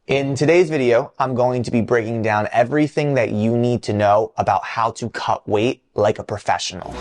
In today's video, I'm going to be breaking down everything that you need to know about how to cut weight like a professional.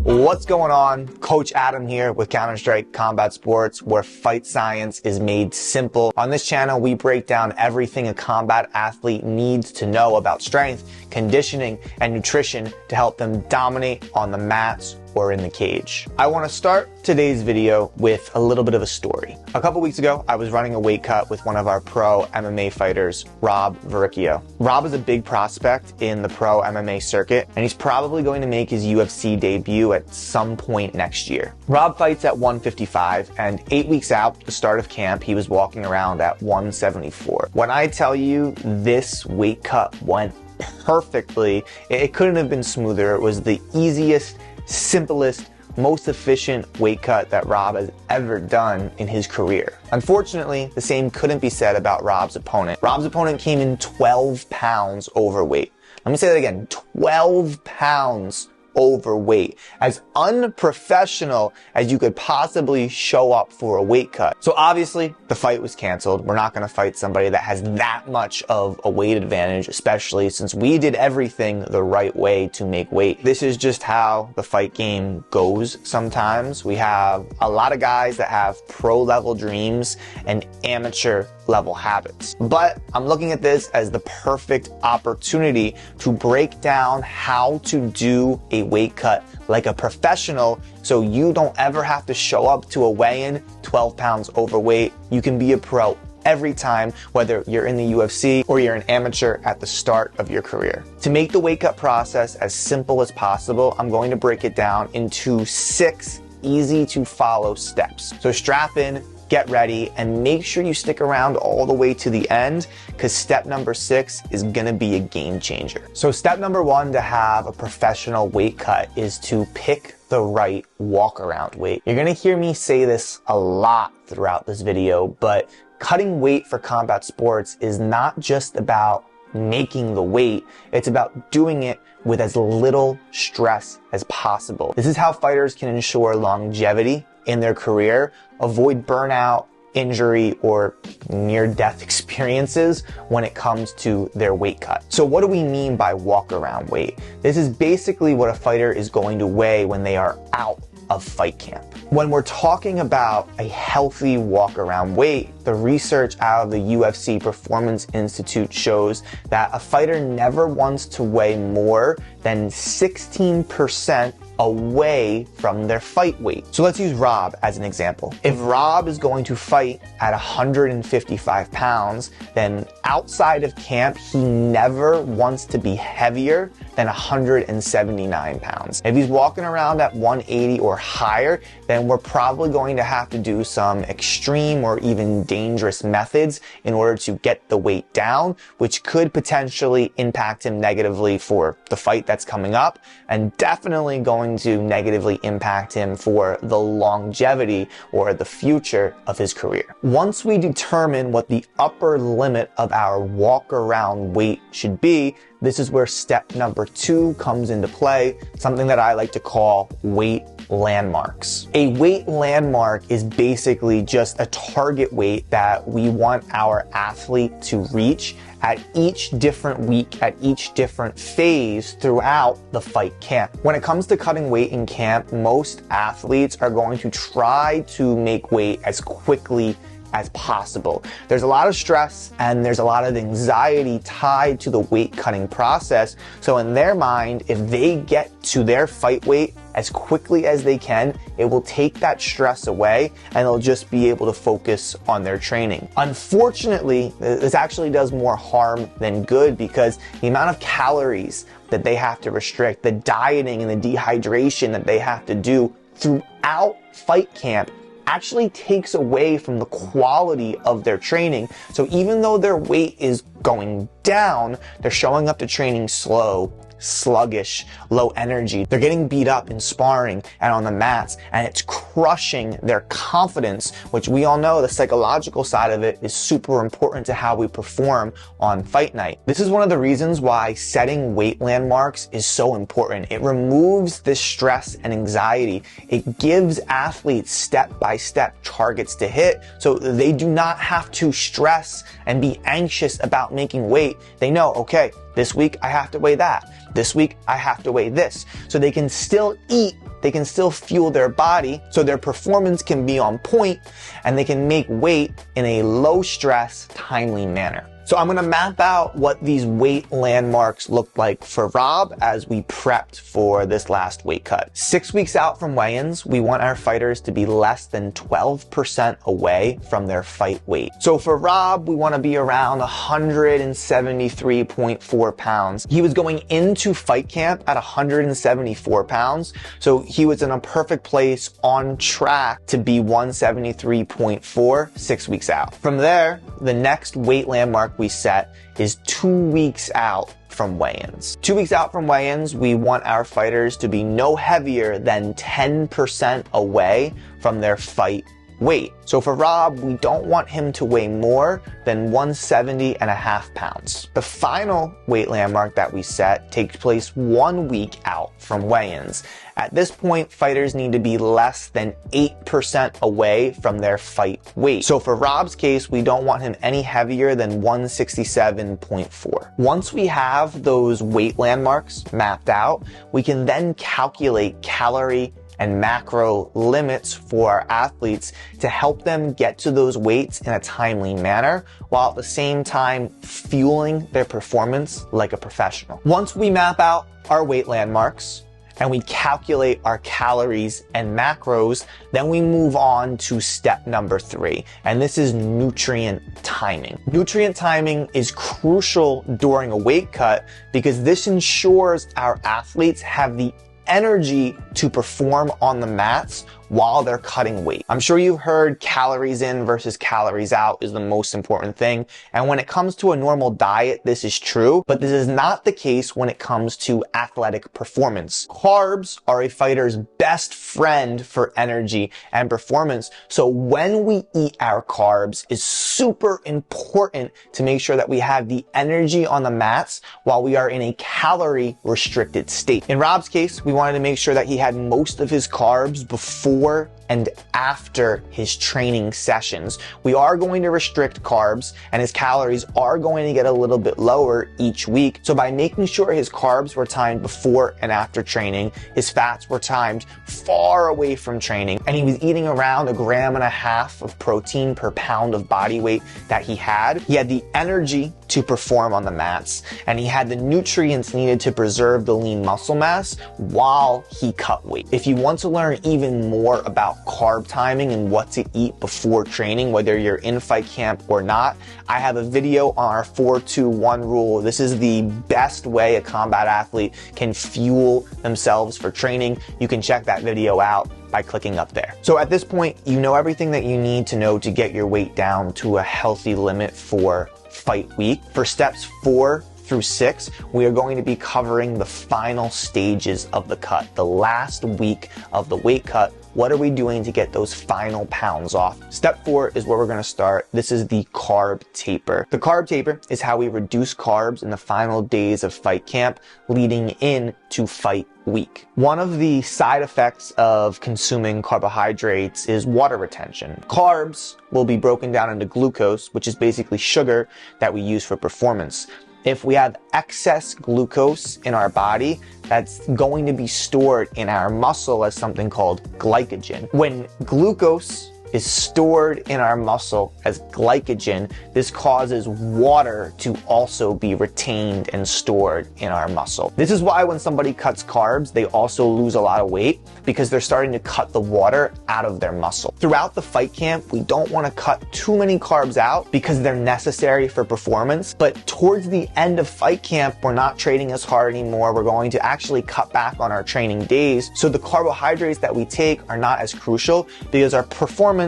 What's going on? Coach Adam here with Counter-Strike Combat Sports, where fight science is made simple. On this channel, we break down everything a combat athlete needs to know about strength, conditioning, and nutrition to help them dominate on the mats or in the cage. I want to start today's video with a little bit of a story. A couple weeks ago, I was running a weight cut with one of our pro MMA fighters, Rob Verricchio. Rob is a big prospect in the pro MMA circuit, and he's probably going to make his UFC debut at some point next year. Rob fights at 155, and 8 weeks out, the start of camp, he was walking around at 174. When I tell you this weight cut went perfectly, it couldn't have been smoother. It was the easiest, simplest, most efficient weight cut that Rob has ever done in his career. Unfortunately, the same couldn't be said about Rob's opponent. Rob's opponent came in 12 pounds overweight. Let me say that again, 12 pounds overweight. As unprofessional as you could possibly show up for a weight cut. So obviously, the fight was canceled. We're not going to fight somebody that has that much of a weight advantage, especially since we did everything the right way to make weight. This is just how the fight game goes sometimes. We have a lot of guys that have pro-level dreams and amateur level habits. But I'm looking at this as the perfect opportunity to break down how to do a weight cut like a professional, so you don't ever have to show up to a weigh-in 12 pounds overweight. You can be a pro every time, whether you're in the UFC or you're an amateur at the start of your career. To make the weight cut process as simple as possible, I'm going to break it down into 6 easy to follow steps. So strap in, get ready, and make sure you stick around all the way to the end, because step number 6 is gonna be a game changer. So step number 1 to have a professional weight cut is to pick the right walk around weight. You're gonna hear me say this a lot throughout this video, but cutting weight for combat sports is not just about making the weight, it's about doing it with as little stress as possible. This is how fighters can ensure longevity in their career, avoid burnout, injury, or near-death experiences when it comes to their weight cut. So what do we mean by walk-around weight? This is basically what a fighter is going to weigh when they are out of fight camp. When we're talking about a healthy walk-around weight, the research out of the UFC Performance Institute shows that a fighter never wants to weigh more than 16% away from their fight weight. So let's use Rob as an example. If Rob is going to fight at 155 pounds, then outside of camp, he never wants to be heavier than 179 pounds. If he's walking around at 180 or higher, then we're probably going to have to do some extreme or even dangerous methods in order to get the weight down, which could potentially impact him negatively for the fight that's coming up, and definitely going to negatively impact him for the longevity or the future of his career. Once we determine what the upper limit of our walk around weight should be, this is where step number 2 comes into play, something that I like to call weight landmarks. A weight landmark is basically just a target weight that we want our athlete to reach at each different week, at each different phase throughout the fight camp. When it comes to cutting weight in camp, most athletes are going to try to make weight as quickly as possible. There's a lot of stress and there's a lot of anxiety tied to the weight cutting process. So in their mind, if they get to their fight weight as quickly as they can, it will take that stress away and they'll just be able to focus on their training. Unfortunately, this actually does more harm than good, because the amount of calories that they have to restrict, the dieting and the dehydration that they have to do throughout fight camp actually takes away from the quality of their training. So even though their weight is going down, they're showing up to training slow, sluggish, low energy. They're getting beat up in sparring and on the mats, and it's crushing their confidence, which we all know the psychological side of it is super important to how we perform on fight night. This is one of the reasons why setting weight landmarks is so important. It removes this stress and anxiety. It gives athletes step-by-step targets to hit so they do not have to stress and be anxious about making weight. They know, okay, this week I have to weigh that. This week I have to weigh this. So they can still eat, they can still fuel their body so their performance can be on point and they can make weight in a low stress, timely manner. So I'm gonna map out what these weight landmarks look like for Rob as we prepped for this last weight cut. 6 weeks out from weigh-ins, we want our fighters to be less than 12% away from their fight weight. So for Rob, we wanna be around 173.4 pounds. He was going into fight camp at 174 pounds. So he was in a perfect place on track to be 173.4 6 weeks out. From there, the next weight landmark we set is 2 weeks out from weigh-ins. 2 weeks out from weigh-ins, we want our fighters to be no heavier than 10% away from their fight weight. So for Rob, we don't want him to weigh more than 170.5 pounds. The final weight landmark that we set takes place 1 week out from weigh-ins. At this point, fighters need to be less than 8% away from their fight weight. So for Rob's case, we don't want him any heavier than 167.4. Once we have those weight landmarks mapped out, we can then calculate calorie and macro limits for our athletes to help them get to those weights in a timely manner, while at the same time fueling their performance like a professional. Once we map out our weight landmarks and we calculate our calories and macros, then we move on to step number 3, and this is nutrient timing. Nutrient timing is crucial during a weight cut because this ensures our athletes have the energy to perform on the mats while they're cutting weight. I'm sure you've heard calories in versus calories out is the most important thing. And when it comes to a normal diet, this is true, but this is not the case when it comes to athletic performance. Carbs are a fighter's best friend for energy and performance. So when we eat our carbs is super important to make sure that we have the energy on the mats while we are in a calorie restricted state. In Rob's case, we wanted to make sure that he had most of his carbs before and after his training sessions. We are going to restrict carbs and his calories are going to get a little bit lower each week. So by making sure his carbs were timed before and after training, his fats were timed far away from training, and he was eating around 1.5 grams of protein per pound of body weight that he had the energy to perform on the mats, and he had the nutrients needed to preserve the lean muscle mass while he cut weight. If you want to learn even more about carb timing and what to eat before training, whether you're in fight camp or not, I have a video on our 4-2-1 rule. This is the best way a combat athlete can fuel themselves for training. You can check that video out by clicking up there. So at this point, you know everything that you need to know to get your weight down to a healthy limit for fight week. For steps 4 through 6, we are going to be covering the final stages of the cut, the last week of the weight cut. What are we doing to get those final pounds off? Step 4 is where we're going to start. This is the carb taper. The carb taper is how we reduce carbs in the final days of fight camp leading in to fight week. One of the side effects of consuming carbohydrates is water retention. Carbs will be broken down into glucose, which is basically sugar that we use for performance. If we have excess glucose in our body, that's going to be stored in our muscle as something called glycogen. When glucose is stored in our muscle as glycogen, this causes water to also be retained and stored in our muscle. This is why when somebody cuts carbs, they also lose a lot of weight, because they're starting to cut the water out of their muscle. Throughout the fight camp, we don't want to cut too many carbs out because they're necessary for performance, but towards the end of fight camp, we're not training as hard anymore. We're going to actually cut back on our training days. So the carbohydrates that we take are not as crucial because our performance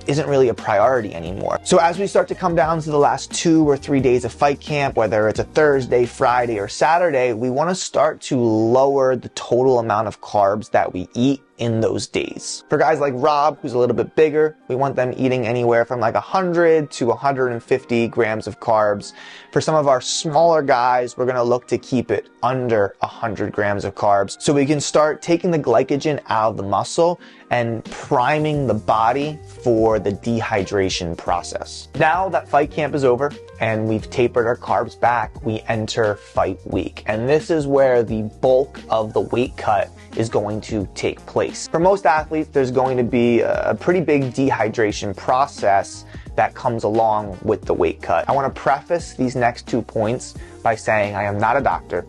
isn't really a priority anymore. So as we start to come down to the last 2 or 3 days of fight camp, whether it's a Thursday, Friday, or Saturday, we want to start to lower the total amount of carbs that we eat in those days. For guys like Rob, who's a little bit bigger, we want them eating anywhere from like 100 to 150 grams of carbs. For some of our smaller guys, we're going to look to keep it under 100 grams of carbs so we can start taking the glycogen out of the muscle and priming the body for the dehydration process. Now that fight camp is over and we've tapered our carbs back, we enter fight week. And this is where the bulk of the weight cut is going to take place. For most athletes, there's going to be a pretty big dehydration process that comes along with the weight cut. I want to preface these next 2 points by saying I am not a doctor.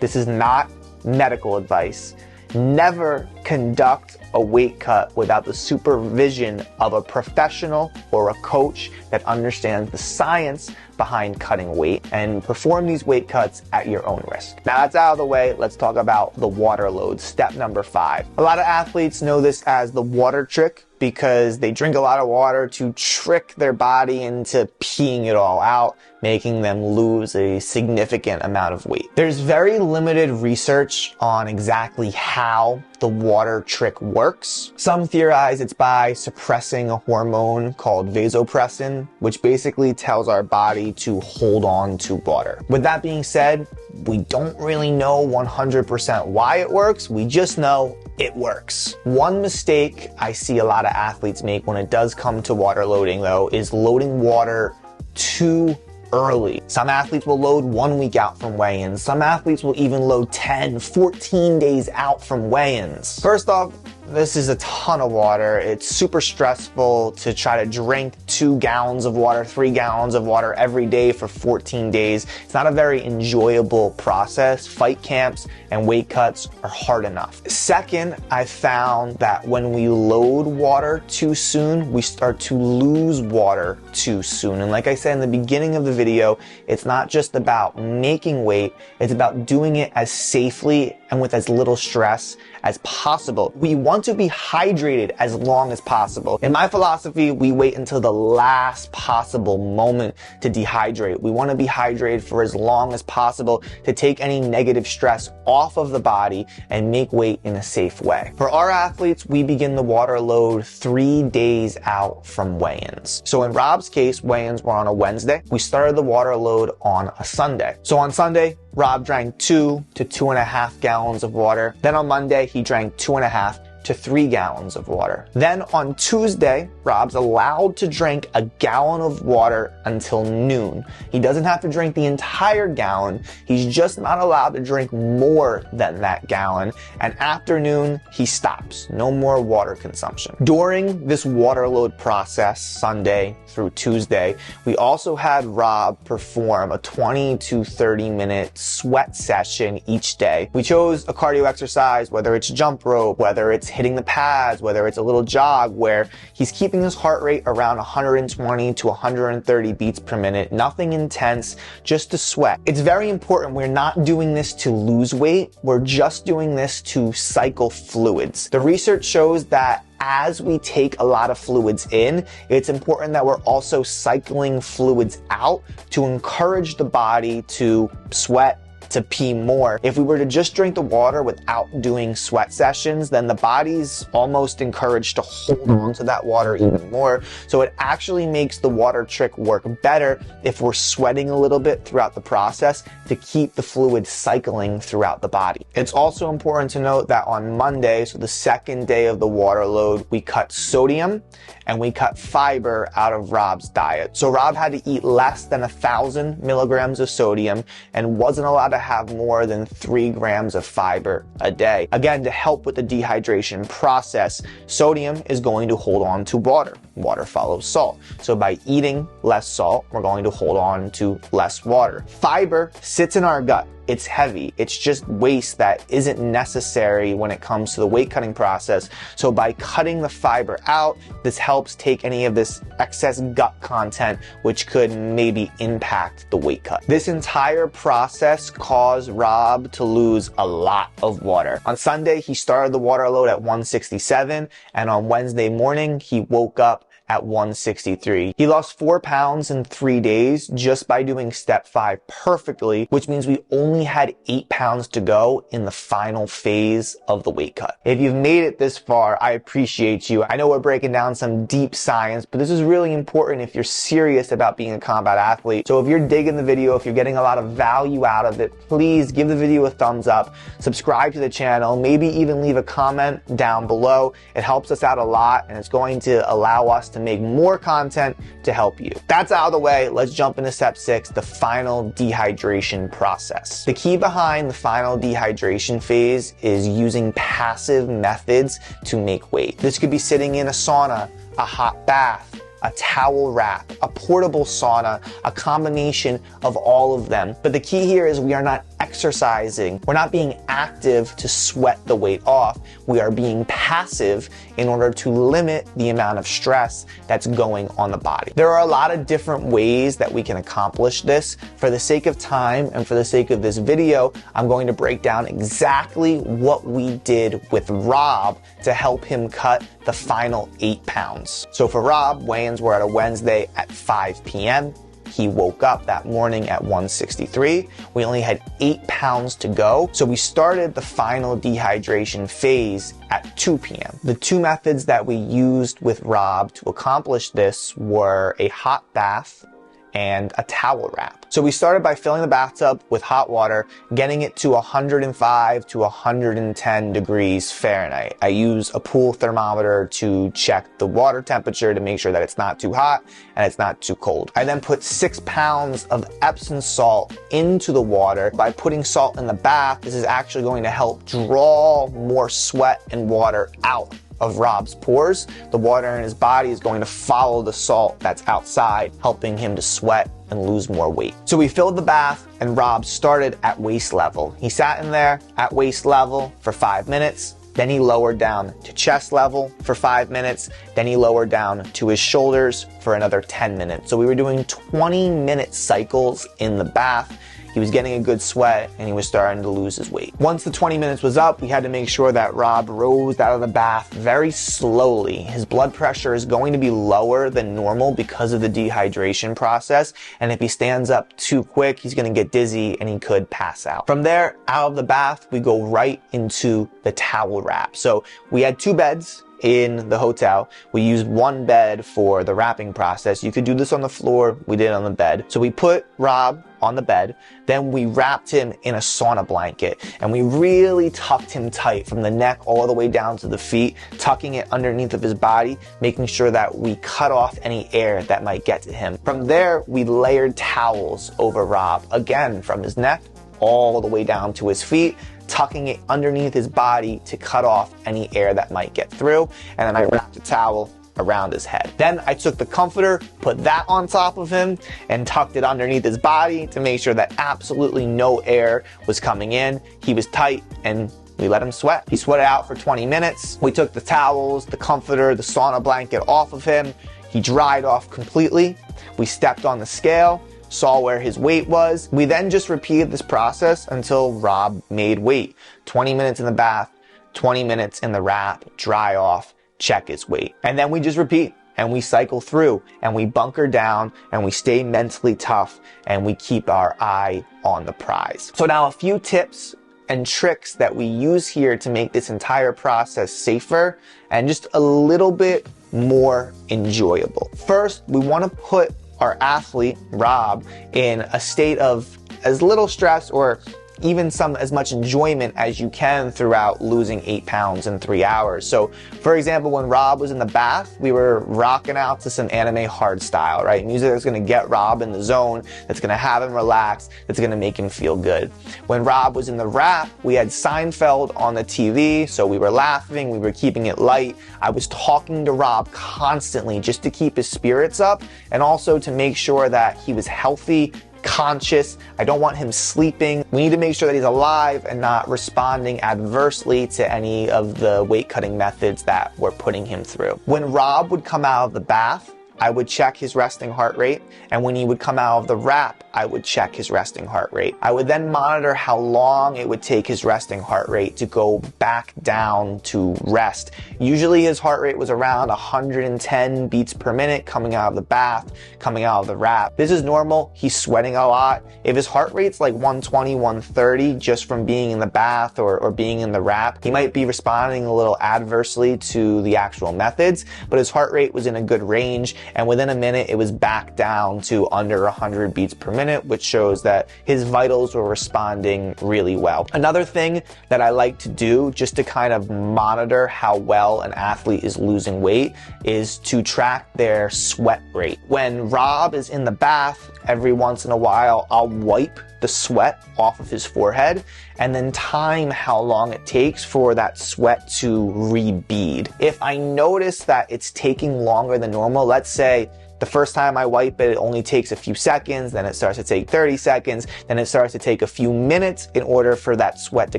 This is not medical advice. Never conduct a weight cut without the supervision of a professional or a coach that understands the science behind cutting weight, and perform these weight cuts at your own risk. Now that's out of the way, let's talk about the water load, step number 5. A lot of athletes know this as the water trick because they drink a lot of water to trick their body into peeing it all out, making them lose a significant amount of weight. There's very limited research on exactly how the water trick works. Some theorize it's by suppressing a hormone called vasopressin, which basically tells our body to hold on to water. With that being said, we don't really know 100% why it works. We just know it works. One mistake I see a lot of athletes make when it does come to water loading, though, is loading water too early. Some athletes will load 1 week out from weigh-ins. Some athletes will even load 10, 14 days out from weigh-ins. First off, this is a ton of water. It's super stressful to try to drink 2 gallons of water, 3 gallons of water every day for 14 days. It's not a very enjoyable process. Fight camps and weight cuts are hard enough. Second, I found that when we load water too soon, we start to lose water too soon. And like I said in the beginning of the video, it's not just about making weight, it's about doing it as safely and with as little stress as possible. We want to be hydrated as long as possible. In my philosophy, we wait until the last possible moment to dehydrate. We want to be hydrated for as long as possible to take any negative stress off of the body and make weight in a safe way. For our athletes, we begin the water load 3 days out from weigh-ins. So in Rob's case, weigh-ins were on a Wednesday. We started the water load on a Sunday. So on Sunday, Rob drank 2 to 2.5 gallons of water. Then on Monday, he drank 2.5 to 3 gallons of water. Then on Tuesday, Rob's allowed to drink a gallon of water until noon. He doesn't have to drink the entire gallon. He's just not allowed to drink more than that gallon. And after noon, he stops. No more water consumption. During this water load process, Sunday through Tuesday, we also had Rob perform a 20 to 30 minute sweat session each day. We chose a cardio exercise, whether it's jump rope, whether it's hitting the pads, whether it's a little jog, where he's keeping his heart rate around 120 to 130 beats per minute. Nothing intense, just to sweat. It's very important we're not doing this to lose weight. We're just doing this to cycle fluids. The research shows that as we take a lot of fluids in, it's important that we're also cycling fluids out to encourage the body to sweat, to pee more. If we were to just drink the water without doing sweat sessions, then the body's almost encouraged to hold on to that water even more. So it actually makes the water trick work better if we're sweating a little bit throughout the process to keep the fluid cycling throughout the body. It's also important to note that on Monday, so the second day of the water load, we cut sodium and we cut fiber out of Rob's diet. So Rob had to eat less than 1,000 milligrams of sodium and wasn't allowed to have more than 3 grams of fiber a day. Again, to help with the dehydration process, sodium is going to hold on to water. Water follows salt. So by eating less salt, we're going to hold on to less water. Fiber sits in our gut. It's heavy. It's just waste that isn't necessary when it comes to the weight cutting process. So by cutting the fiber out, this helps take any of this excess gut content, which could maybe impact the weight cut. This entire process caused Rob to lose a lot of water. On Sunday, he started the water load at 167, and on Wednesday morning, he woke up at 163. He lost 4 pounds in 3 days just by doing step 5 perfectly, which means we only had 8 pounds to go in the final phase of the weight cut. If you've made it this far, I appreciate you. I know we're breaking down some deep science, but this is really important if you're serious about being a combat athlete. So if you're digging the video, if you're getting a lot of value out of it, please give the video a thumbs up, subscribe to the channel, maybe even leave a comment down below. It helps us out a lot, and it's going to allow us to make more content to help you. That's out of the way. Let's jump into step 6, the final dehydration process. The key behind the final dehydration phase is using passive methods to make weight. This could be sitting in a sauna, a hot bath, a towel wrap, a portable sauna, a combination of all of them. But the key here is we are not exercising. We're not being active to sweat the weight off. We are being passive in order to limit the amount of stress that's going on the body. There are a lot of different ways that we can accomplish this. For the sake of time and for the sake of this video, I'm going to break down exactly what we did with Rob to help him cut the final 8 pounds. So for Rob, weigh-ins were at a Wednesday at 5 p.m. He woke up that morning at 163. We only had 8 pounds to go. So we started the final dehydration phase at 2 p.m. The two methods that we used with Rob to accomplish this were a hot bath and a towel wrap. So we started by filling the bathtub with hot water, getting it to 105 to 110 degrees Fahrenheit. I use a pool thermometer to check the water temperature to make sure that it's not too hot and it's not too cold. I then put 6 pounds of Epsom salt into the water. By putting salt in the bath, this is actually going to help draw more sweat and water out of Rob's pores. The water in his body is going to follow the salt that's outside, helping him to sweat and lose more weight. So we filled the bath and Rob started at waist level. He sat in there at waist level for 5 minutes. Then he lowered down to chest level for 5 minutes. Then he lowered down to his shoulders for another 10 minutes. So we were doing 20-minute cycles in the bath. He was getting a good sweat and he was starting to lose his weight. Once the 20 minutes was up, we had to make sure that Rob rose out of the bath very slowly. His blood pressure is going to be lower than normal because of the dehydration process. And if he stands up too quick, he's going to get dizzy and he could pass out. From there, out of the bath, we go right into the towel wrap. So we had 2 beds in the hotel. We used 1 bed for the wrapping process. You could do this on the floor. We did it on the bed. So we put Rob on the bed. Then we wrapped him in a sauna blanket and we really tucked him tight from the neck all the way down to the feet, tucking it underneath of his body, making sure that we cut off any air that might get to him. From there, we layered towels over Rob, again, from his neck all the way down to his feet, tucking it underneath his body to cut off any air that might get through. And then I wrapped a towel around his head. Then I took the comforter, put that on top of him, and tucked it underneath his body to make sure that absolutely no air was coming in. He was tight and we let him sweat. He sweated out for 20 minutes. We took the towels, the comforter, the sauna blanket off of him. He dried off completely. We stepped on the scale, saw where his weight was. We then just repeated this process until Rob made weight. 20 minutes in the bath, 20 minutes in the wrap, dry off, check his weight. And then we just repeat and we cycle through and we bunker down and we stay mentally tough and we keep our eye on the prize. So now a few tips and tricks that we use here to make this entire process safer and just a little bit more enjoyable. First, we want to put our athlete, Rob, in a state of as little stress or even as much enjoyment as you can throughout losing 8 pounds in 3 hours. So for example, when Rob was in the bath, we were rocking out to some anime hard style, right? Music that's gonna get Rob in the zone, that's gonna have him relax, that's gonna make him feel good. When Rob was in the wrap, we had Seinfeld on the TV, so we were laughing, we were keeping it light. I was talking to Rob constantly just to keep his spirits up and also to make sure that he was healthy, conscious. I don't want him sleeping. We need to make sure that he's alive and not responding adversely to any of the weight cutting methods that we're putting him through. When Rob would come out of the bath, I would check his resting heart rate, and when he would come out of the wrap, I would check his resting heart rate. I would then monitor how long it would take his resting heart rate to go back down to rest. Usually his heart rate was around 110 beats per minute coming out of the bath, coming out of the wrap. This is normal. He's sweating a lot. If his heart rate's like 120, 130 just from being in the bath or being in the wrap, he might be responding a little adversely to the actual methods, but his heart rate was in a good range, and within a minute it was back down to under 100 beats per minute, which shows that his vitals were responding really well. Another thing that I like to do just to kind of monitor how well an athlete is losing weight is to track their sweat rate. When Rob is in the bath, every once in a while I'll wipe the sweat off of his forehead and then time how long it takes for that sweat to re-bead. If I notice that it's taking longer than normal, let's say the first time I wipe it, it only takes a few seconds, then it starts to take 30 seconds, then it starts to take a few minutes in order for that sweat to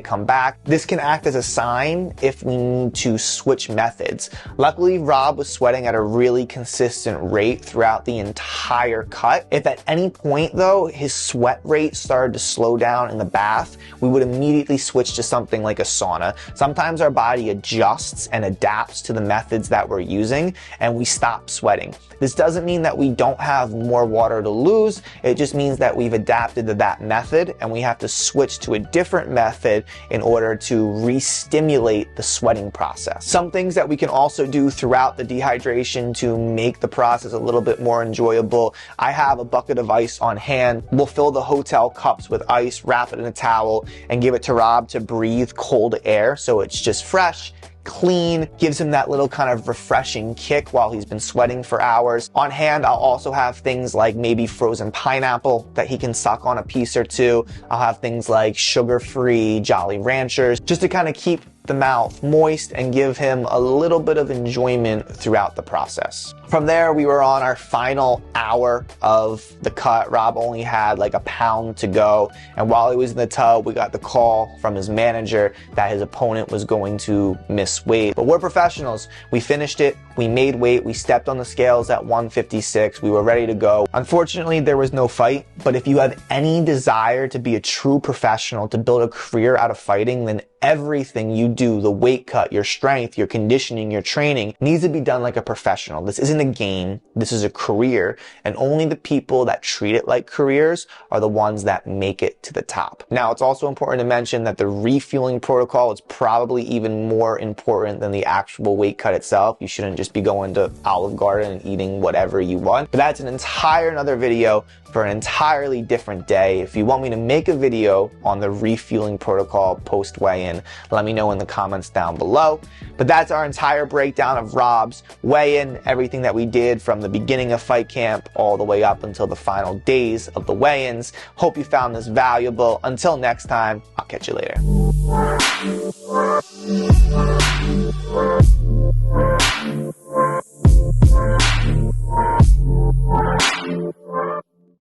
come back. This can act as a sign if we need to switch methods. Luckily, Rob was sweating at a really consistent rate throughout the entire cut. If at any point though, his sweat rate started to slow down in the bath, we would immediately switch to something like a sauna. Sometimes our body adjusts and adapts to the methods that we're using and we stop sweating. This doesn't mean that we don't have more water to lose. It just means that we've adapted to that method and we have to switch to a different method in order to re-stimulate the sweating process. Some things that we can also do throughout the dehydration to make the process a little bit more enjoyable. I have a bucket of ice on hand. We'll fill the hotel cups with ice, wrap it in a towel, and give it to Rob to breathe cold air so it's just fresh, clean, gives him that little kind of refreshing kick while he's been sweating for hours. On hand, I'll also have things like maybe frozen pineapple that he can suck on a piece or two. I'll have things like sugar-free Jolly Ranchers just to kind of keep the mouth moist and give him a little bit of enjoyment throughout the process. From there, we were on our final hour of the cut. Rob only had like a pound to go, and while he was in the tub, we got the call from his manager that his opponent was going to miss weight. But we're professionals. We finished it. We made weight. We stepped on the scales at 156. We were ready to go. Unfortunately, there was no fight, but if you have any desire to be a true professional, to build a career out of fighting, then everything you do, the weight cut, your strength, your conditioning, your training, needs to be done like a professional. This isn't a game. This is a career. And only the people that treat it like careers are the ones that make it to the top. Now, it's also important to mention that the refueling protocol is probably even more important than the actual weight cut itself. You shouldn't just be going to Olive Garden and eating whatever you want. But that's an entire another video for an entirely different day. If you want me to make a video on the refueling protocol post weigh-in, let me know in the comments down below. But that's our entire breakdown of Rob's weigh-in, everything that we did from the beginning of fight camp all the way up until the final days of the weigh-ins. Hope you found this valuable. Until next time, I'll catch you later.